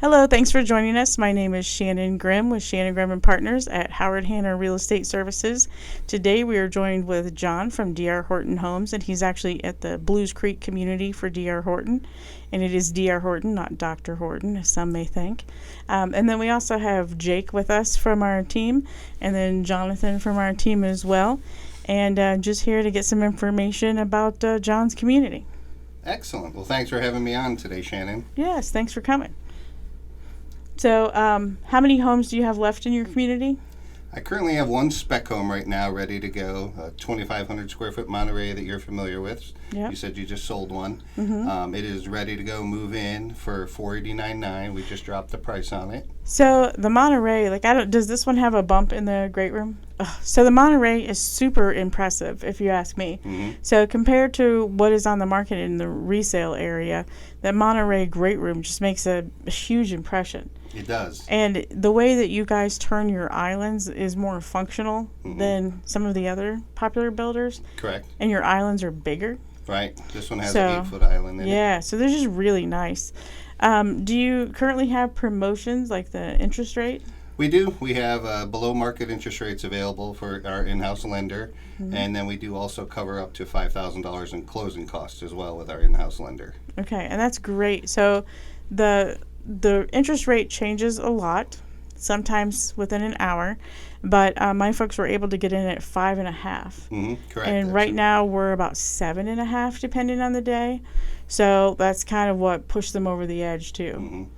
Hello, thanks for joining us. My name is Shannon Grimm with Shannon Grimm and Partners at Howard Hanna Real Estate Services. Today we are joined with John from DR Horton Homes, and he's actually at the Blues Creek community for DR Horton. And it is DR Horton, not Dr. Horton, as some may think. And then we also have Jake with us from our team, and then Jonathan from our team as well. And just here to get some information about John's community. Excellent. Well, thanks for having me on today, Shannon. Yes, thanks for coming. So, how many homes do you have left in your community? I currently have one spec home right now ready to go, a 2,500 square foot Monterey that you're familiar with. Yep. You said you just sold one. Mm-hmm. It is ready to go, move in for $489,900. We just dropped the price on it. So the Monterey, does this one have a bump in the great room? Ugh. So the Monterey is super impressive, if you ask me. Mm-hmm. So compared to what is on the market in the resale area, that Monterey great room just makes a huge impression. It does. And the way that you guys turn your islands is more functional than some of the other popular builders. Correct. And your islands are bigger. Right. This one has an 8-foot island in it. Yeah, so they're just really nice. Do you currently have promotions like the interest rate? We do. We have below market interest rates available for our in-house lender. And then we do also cover up to $5,000 in closing costs as well with our in-house lender. Okay, and that's great. So the interest rate changes a lot, sometimes within an hour, but my folks were able to get in at 5.5. Correct. And right now we're about 7.5, depending on the day. So that's kind of what pushed them over the edge too.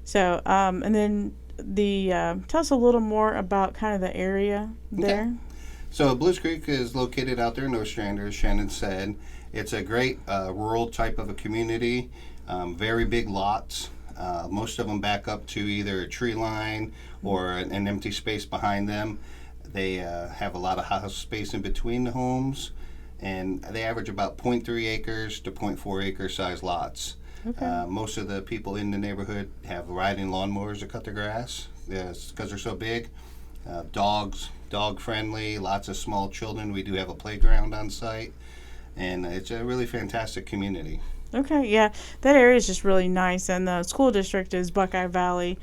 So and then tell us a little more about kind of the area there. Okay. So Blues Creek is located out there in North Strand, as Shannon said. It's a great rural type of a community, very big lots. Most of them back up to either a tree line or an empty space behind them. They have a lot of house space in between the homes, and they average about 0.3 acres to 0.4 acre size lots. Okay. Most of the people in the neighborhood have riding lawnmowers to cut their grass because they're so big. Dog friendly, lots of small children. We do have a playground on site, and it's a really fantastic community. Okay, yeah, that area is just really nice, and the school district is Buckeye Valley,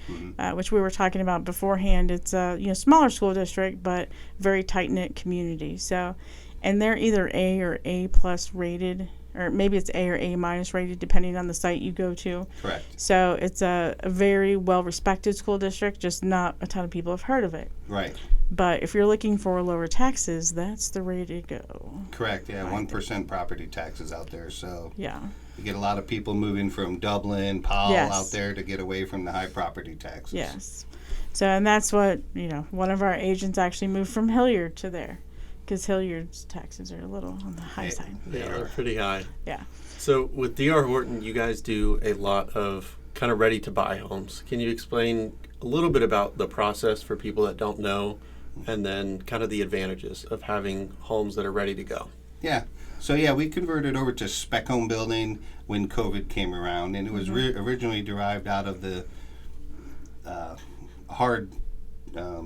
which we were talking about beforehand. It's a smaller school district, but very tight knit community. So, and they're either A or A plus rated, or maybe it's A or A minus rated, depending on the site you go to. Correct. So it's a very well respected school district. Just not a ton of people have heard of it. Right. But if you're looking for lower taxes, that's the way to go. Correct. Yeah, 1% property taxes out there. So yeah. You get a lot of people moving from Dublin, Powell Yes. out there to get away from the high property taxes. Yes. So, and that's what, one of our agents actually moved from Hilliard to there, because Hilliard's taxes are a little on the high side. They are pretty high. Yeah. So with DR Horton, you guys do a lot of kind of ready to buy homes. Can you explain a little bit about the process for people that don't know, and then kind of the advantages of having homes that are ready to go? Yeah. So yeah, we converted over to spec home building when COVID came around, and it was originally derived out of the hard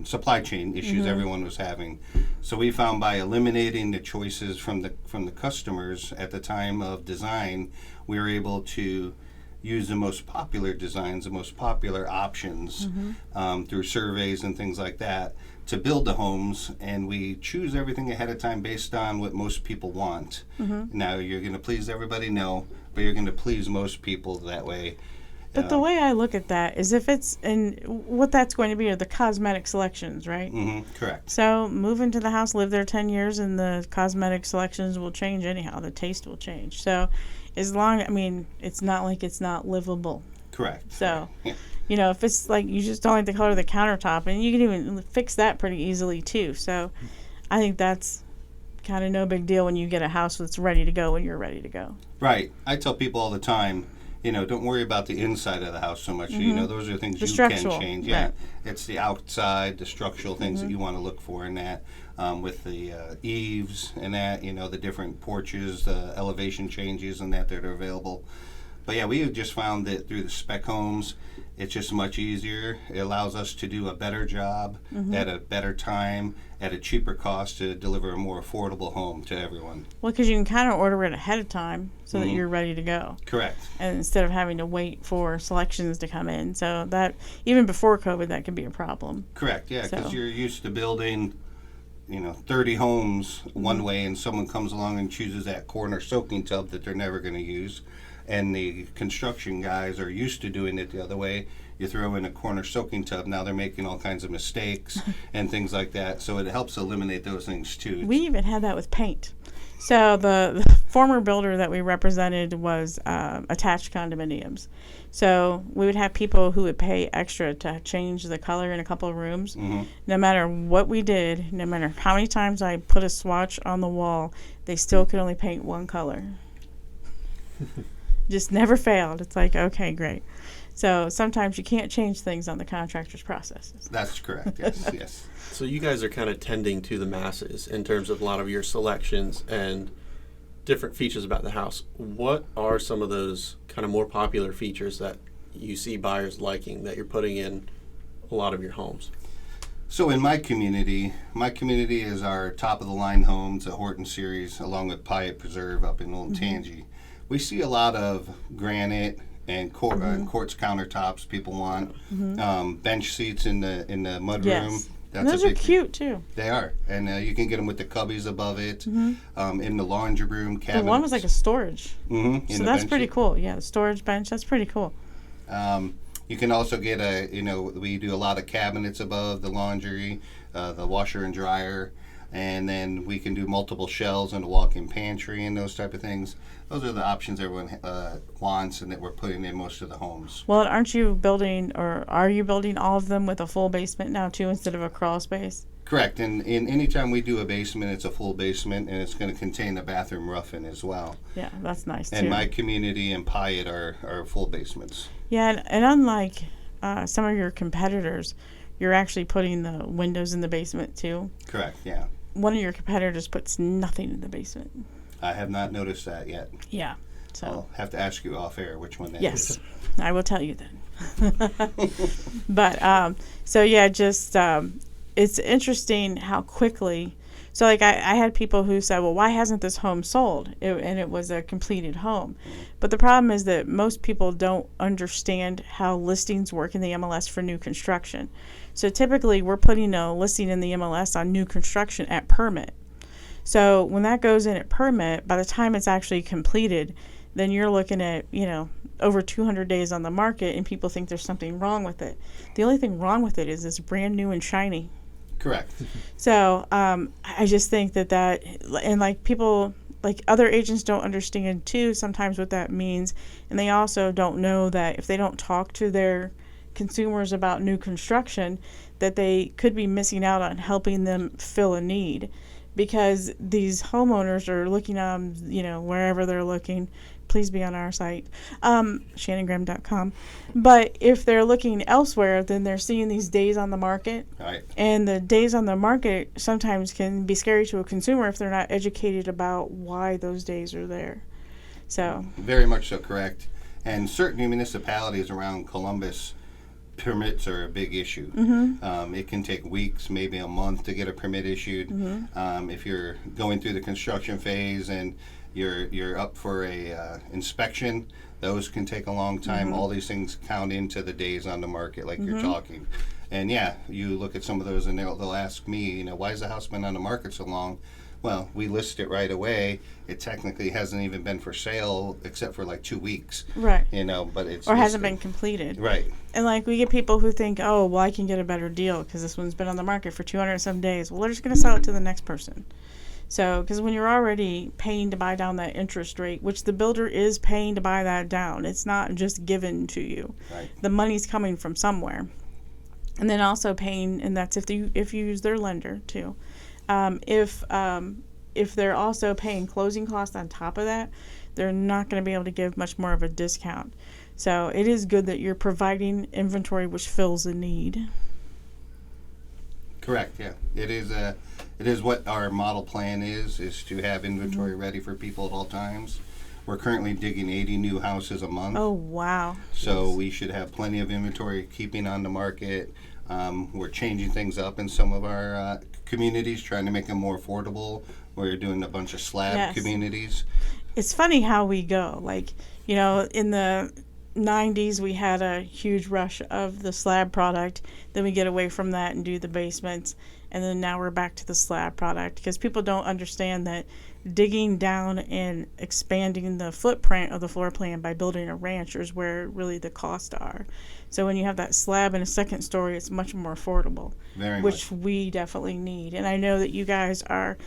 supply chain issues everyone was having. So we found by eliminating the choices from the customers at the time of design, we were able to use the most popular designs, the most popular options through surveys and things like that to build the homes, and we choose everything ahead of time based on what most people want. Now, you're going to please everybody? No, but you're going to please most people that way. But the way I look at that is if it's, and what that's going to be are the cosmetic selections, right? Correct. So move into the house, live there 10 years, and the cosmetic selections will change anyhow. The taste will change. So it's not like it's not livable. Correct. So, if it's like you just don't like the color of the countertop, and you can even fix that pretty easily too. So I think that's kind of no big deal when you get a house that's ready to go when you're ready to go. Right. I tell people all the time, don't worry about the inside of the house so much. Those are things you can change. Yeah. Right. It's the outside, the structural things that you want to look for in that. With the eaves and that, the different porches, the elevation changes and that are available. But yeah, we have just found that through the spec homes, it's just much easier. It allows us to do a better job at a better time, at a cheaper cost to deliver a more affordable home to everyone. Well, because you can kind of order it ahead of time so that you're ready to go. Correct. And instead of having to wait for selections to come in. So that, even before COVID, that could be a problem. Correct, yeah, because So- you're used to building, 30 homes one way, and someone comes along and chooses that corner soaking tub that they're never going to use. And the construction guys are used to doing it the other way. You throw in a corner soaking tub, now they're making all kinds of mistakes and things like that. So it helps eliminate those things too. We even had that with paint. So the former builder that we represented was attached condominiums. So we would have people who would pay extra to change the color in a couple of rooms. No matter what we did, no matter how many times I put a swatch on the wall, they still could only paint one color. Just never failed. It's like, okay, great. So sometimes you can't change things on the contractor's processes. That's correct, yes, yes. So you guys are kind of tending to the masses in terms of a lot of your selections and different features about the house. What are some of those kind of more popular features that you see buyers liking that you're putting in a lot of your homes? So in my community is our top of the line homes, the Horton series, along with Pyatt Preserve up in Old Tangi. We see a lot of granite and quartz countertops people want. Bench seats in the mud room. Yes. That's And those a are big cute too. They are, and you can get them with the cubbies above it. In the laundry room, The cabinets. one was like a storage. in So the that's bench pretty seat. cool. Yeah, the storage bench, that's pretty cool. You can also get we do a lot of cabinets above the laundry, the washer and dryer, and then we can do multiple shelves in the walk-in pantry and those type of things. Those are the options everyone wants and that we're putting in most of the homes. Well, aren't you building, or are you building all of them with a full basement now too, instead of a crawl space? Correct, and anytime we do a basement, it's a full basement, and it's going to contain a bathroom rough-in as well. Yeah, that's nice too. And my community and Pyatt are full basements. Yeah, and unlike some of your competitors, you're actually putting the windows in the basement too. Correct, yeah. One of your competitors puts nothing in the basement. I have not noticed that yet. Yeah. So I'll have to ask you off air which one that is. yes, I will tell you then. But so yeah, just it's interesting how quickly. So like I had people who said, well, why hasn't this home sold? And it was a completed home. But the problem is that most people don't understand how listings work in the MLS for new construction. So typically we're putting a listing in the MLS on new construction at permit. So when that goes in at permit, by the time it's actually completed, then you're looking at, over 200 days on the market, and people think there's something wrong with it. The only thing wrong with it is it's brand new and shiny. Correct. So I just think that and like people, like other agents don't understand too sometimes what that means, and they also don't know that if they don't talk to their consumers about new construction, that they could be missing out on helping them fill a need, because these homeowners are looking on, wherever they're looking. Please be on our site, shannongrimm.com. But if they're looking elsewhere, then they're seeing these days on the market. Right. And the days on the market sometimes can be scary to a consumer if they're not educated about why those days are there. So Very much so, correct. And certain municipalities around Columbus, permits are a big issue. It can take weeks, maybe a month to get a permit issued. If you're going through the construction phase and you're up for a inspection, those can take a long time. All these things count into the days on the market, like you're talking. And yeah, you look at some of those and they'll ask me, why has the house been on the market so long? Well, we list it right away. It technically hasn't even been for sale except for like 2 weeks. right. But it's Or hasn't listed. been completed. Right. And like we get people who think, oh, well, I can get a better deal because this one's been on the market for 200 and some days. Well, they're just going to sell it to the next person. So, because when you're already paying to buy down that interest rate, which the builder is paying to buy that down, it's not just given to you. Right. The money's coming from somewhere. And then also paying, and that's if you use their lender too. If they're also paying closing costs on top of that, they're not going to be able to give much more of a discount. So it is good that you're providing inventory which fills a need. Correct. Yeah, it is what our model plan is to have inventory ready for people at all times. We're currently digging 80 new houses a month. Oh, wow. So we should have plenty of inventory keeping on the market. We're changing things up in some of our communities, trying to make them more affordable. We're doing a bunch of slab Yes. communities. It's funny how we go. Like, you know, in the 90s, we had a huge rush of the slab product. Then we get away from that and do the basements. And then now we're back to the slab product because people don't understand that digging down and expanding the footprint of the floor plan by building a ranch is where really the costs are. So when you have that slab in a second story, it's much more affordable, Very which much. we definitely need. And I know that you guys are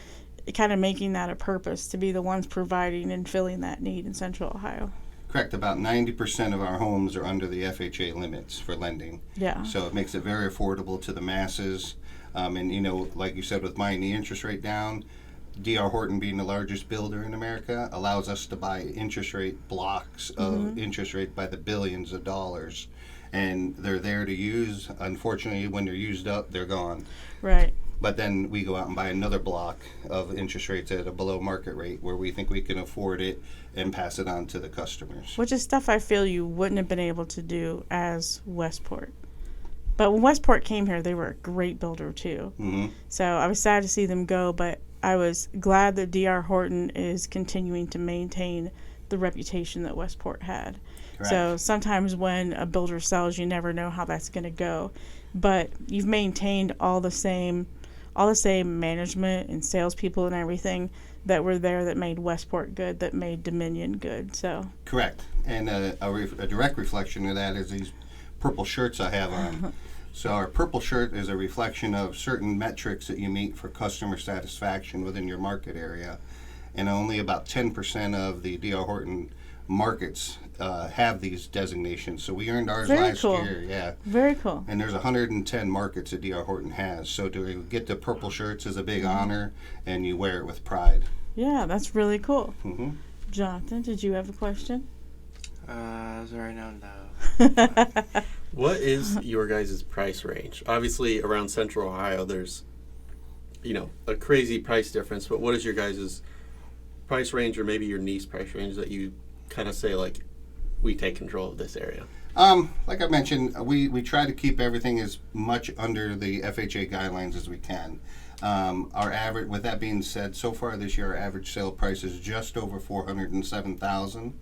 kind of making that a purpose to be the ones providing and filling that need in Central Ohio. Correct. About 90% of our homes are under the FHA limits for lending. Yeah. So it makes it very affordable to the masses. And, you know, like you said, with buying the interest rate down, DR Horton being the largest builder in America allows us to buy interest rate blocks of interest rate by the billions of dollars. And they're there to use. Unfortunately, when they're used up, they're gone. Right. But then we go out and buy another block of interest rates at a below market rate where we think we can afford it and pass it on to the customers. Which is stuff I feel you wouldn't have been able to do as Westport. But when Westport came here, they were a great builder too. Mm-hmm. So I was sad to see them go, but I was glad that DR Horton is continuing to maintain the reputation that Westport had. Correct. So sometimes when a builder sells, you never know how that's going to go. But you've maintained all the same management and salespeople and everything that were there that made Westport good, that made Dominion good. So Correct. And a direct reflection of that is these purple shirts I have on. So our purple shirt is a reflection of certain metrics that you meet for customer satisfaction within your market area. And only about 10% of the DR Horton markets have these designations. So we earned ours Very last cool. year. Yeah. very cool. And there's 110 markets that DR Horton has. So to get the purple shirts is a big honor, and you wear it with pride. Yeah, that's really cool. Mm-hmm. Jonathan, did you have a question? As of right now, no. What is your guys' price range? Obviously, around Central Ohio, there's, you know, a crazy price difference. But what is your guys' price range, or maybe your niece price range, that you kind of say, like, we take control of this area? Like I mentioned, we try to keep everything as much under the FHA guidelines as we can. Our average, with that being said, so far this year, our average sale price is just over $407,000,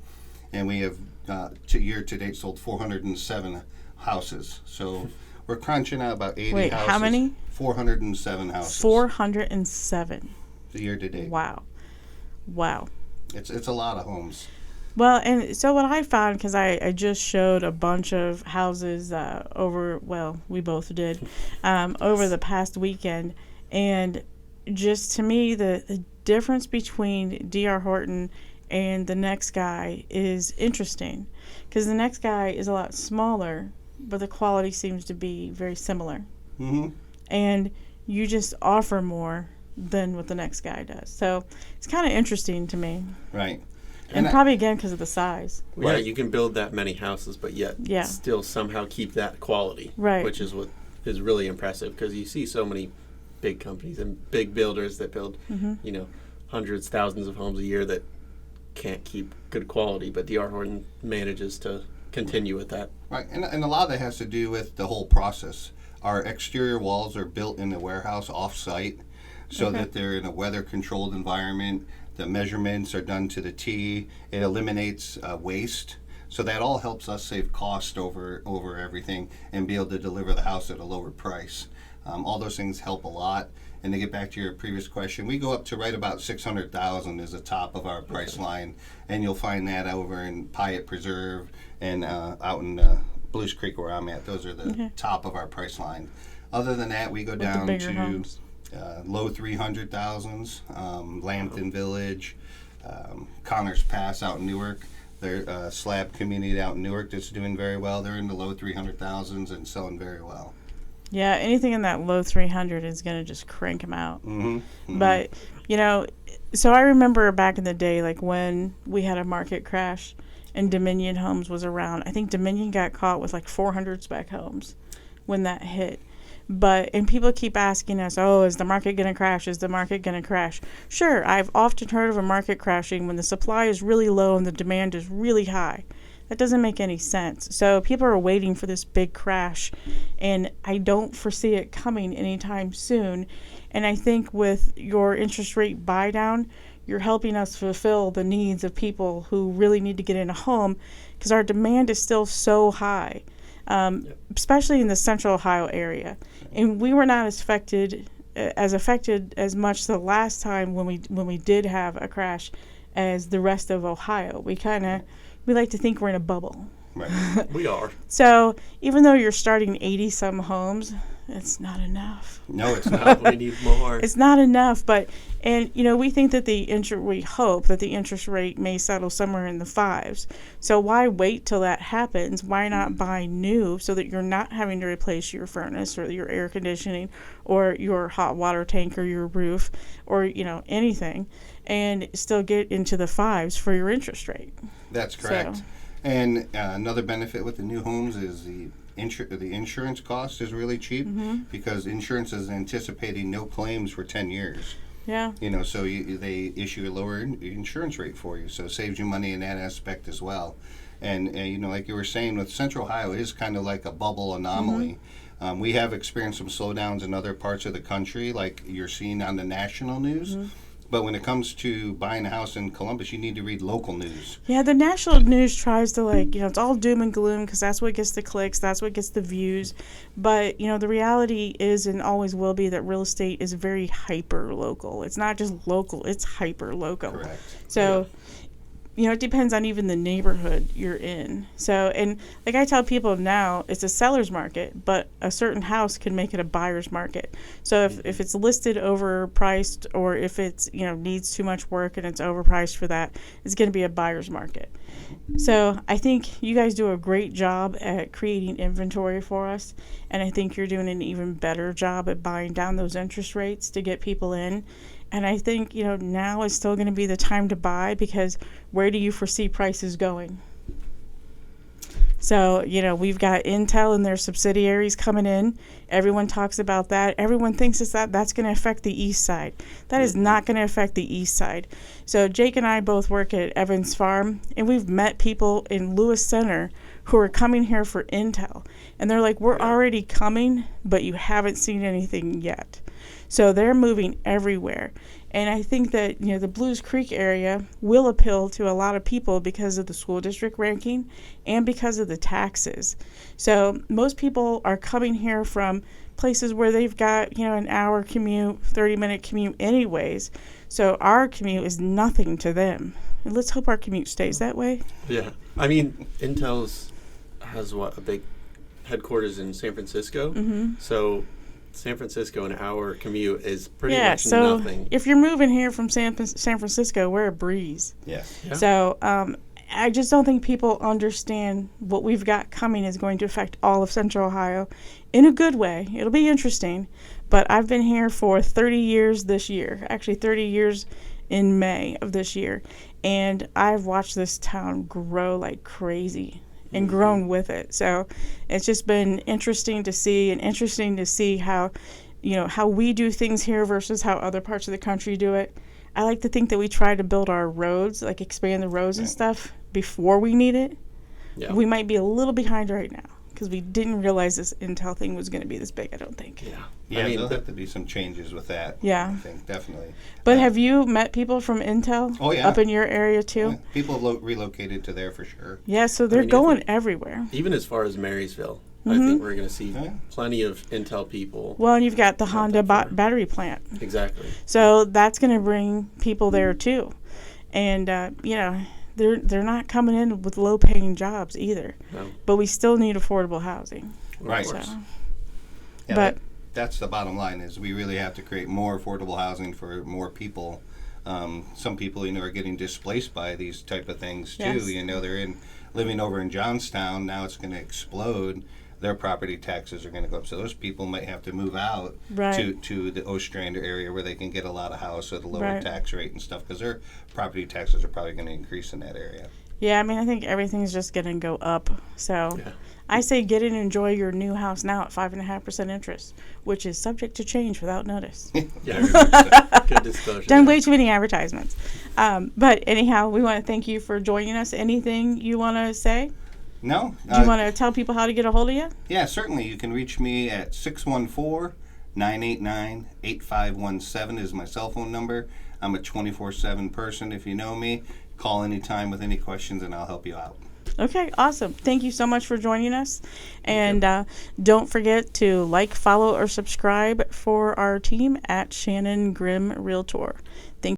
and we have year to date sold 407 houses. So we're crunching out about 80 Wait, houses. how many? 407 houses. 407. The year to date. Wow. Wow. It's a lot of homes. Well, and so what I found, because I just showed a bunch of houses we both did, over the past weekend. And just to me, the difference between DR Horton and the next guy is interesting. Because the next guy is a lot smaller, but the quality seems to be very similar. Mm-hmm. And you just offer more than what the next guy does. So it's kind of interesting to me. Right. And probably again because of the size. Yeah, Right. you can build that many houses, but yet Yeah. still somehow keep that quality, Right. which is what is really impressive, because you see so many big companies and big builders that build, you know, hundreds, thousands of homes a year that can't keep good quality, but DR Horton manages to continue with that. Right, and a lot of that has to do with the whole process. Our exterior walls are built in the warehouse off-site so that they're in a weather-controlled environment. The measurements are done to the T. It eliminates waste. So that all helps us save cost over everything and be able to deliver the house at a lower price. All those things help a lot. And to get back to your previous question, we go up to right about $600,000 is the top of our price line, and you'll find that over in Pyatt Preserve and out in Blues Creek where I'm at. Those are the top of our price line. Other than that, we go With the down bigger to homes. low 300,000s, Lambton Village, Connors Pass out in Newark. They're a slab community out in Newark that's doing very well. They're in the low 300,000s and selling very well. Yeah, anything in that low 300 is going to just crank them out. Mm-hmm. Mm-hmm. But, you know, so I remember back in the day, like when we had a market crash and Dominion Homes was around. I think Dominion got caught with like 400 spec homes when that hit. And people keep asking us, oh, is the market going to crash? Is the market going to crash? Sure, I've often heard of a market crashing when the supply is really low and the demand is really high. That doesn't make any sense. So people are waiting for this big crash, and I don't foresee it coming anytime soon. And I think with your interest rate buy down, you're helping us fulfill the needs of people who really need to get in a home, because our demand is still so high, especially in the Central Ohio area. And we were not as affected as much the last time when we did have a crash as the rest of Ohio. We like to think we're in a bubble. Right. We are. So even though you're starting 80 some homes, it's not enough. No, it's not. We need more. It's not enough, we think that we hope that the interest rate may settle somewhere in the 5s. So why wait till that happens? Why not buy new so that you're not having to replace your furnace or your air conditioning or your hot water tank or your roof or anything, and still get into the 5s for your interest rate? That's correct. So. And another benefit with the new homes is the insurance cost is really cheap, because insurance is anticipating no claims for 10 years. Yeah. So they issue a lower insurance rate for you, so it saves you money in that aspect as well. And like you were saying, with Central Ohio, it is kind of like a bubble anomaly. We have experienced some slowdowns in other parts of the country, like you're seeing on the national news. But when it comes to buying a house in Columbus, you need to read local news. Yeah, the national news tries to it's all doom and gloom because that's what gets the clicks, that's what gets the views. But, the reality is and always will be that real estate is very hyper local. It's not just local, it's hyper local. Correct. So, it depends on even the neighborhood you're in. So, and like I tell people now, it's a seller's market, but a certain house can make it a buyer's market. So if it's listed overpriced, or if it's, needs too much work and it's overpriced for that, it's going to be a buyer's market. So I think you guys do a great job at creating inventory for us. And I think you're doing an even better job at buying down those interest rates to get people in. And I think, now is still going to be the time to buy, because where do you foresee prices going? So, we've got Intel and their subsidiaries coming in. Everyone talks about that. Everyone thinks that's going to affect the east side. That is not going to affect the east side. So Jake and I both work at Evans Farm, and we've met people in Lewis Center who are coming here for Intel. And they're like, we're already coming, but you haven't seen anything yet. So they're moving everywhere. And I think that, the Blues Creek area will appeal to a lot of people because of the school district ranking and because of the taxes. So most people are coming here from places where they've got, an hour commute, 30-minute commute anyways. So our commute is nothing to them. And let's hope our commute stays that way. Yeah. I mean, Intel has a big headquarters in San Francisco. So San Francisco, an hour commute is pretty much so nothing. If you're moving here from San Francisco, we're a breeze. Yes. Yeah. So I just don't think people understand what we've got coming is going to affect all of Central Ohio in a good way. It'll be interesting. But I've been here for 30 years this year, actually 30 years in May of this year. And I've watched this town grow like crazy and grown with it. So it's just been interesting to see how, how we do things here versus how other parts of the country do it. I like to think that we try to build our roads, like expand the roads and stuff before we need it. Yeah. We might be a little behind right now because we didn't realize this Intel thing was going to be this big, I don't think. Yeah. Yeah, I mean, there'll have to be some changes with that. Yeah. I think, definitely. But have you met people from Intel up in your area too? Yeah. People relocated to there for sure. Yeah, so they're going everywhere. Even as far as Marysville, I think we're going to see plenty of Intel people. Well, and you've got the Honda battery plant. Exactly. So that's going to bring people there too. And, they're not coming in with low-paying jobs either. No. But we still need affordable housing. Right. So, Yeah, but that's the bottom line, is we really have to create more affordable housing for more people. Some people, are getting displaced by these type of things too. Yes. They're living over in Johnstown. Now it's going to explode. Their property taxes are going to go up. So those people might have to move out to the Ostrander area where they can get a lot of house at a lower tax rate and stuff, because their property taxes are probably going to increase in that area. Yeah, I mean, I think everything's just going to go up. So Yeah. I say get in and enjoy your new house now at 5.5% interest, which is subject to change without notice. Yeah. Very much so. Good disclosure. Done there. way too many advertisements. But anyhow, we want to thank you for joining us. Anything you want to say? No? Do you want to tell people how to get a hold of you? Yeah, certainly. You can reach me at 614-989-8517 is my cell phone number. I'm a 24/7 person. If you know me, call anytime with any questions and I'll help you out. Okay, awesome. Thank you so much for joining us. And don't forget to like, follow, or subscribe for our team at Shannon Grimm Realtor. Thank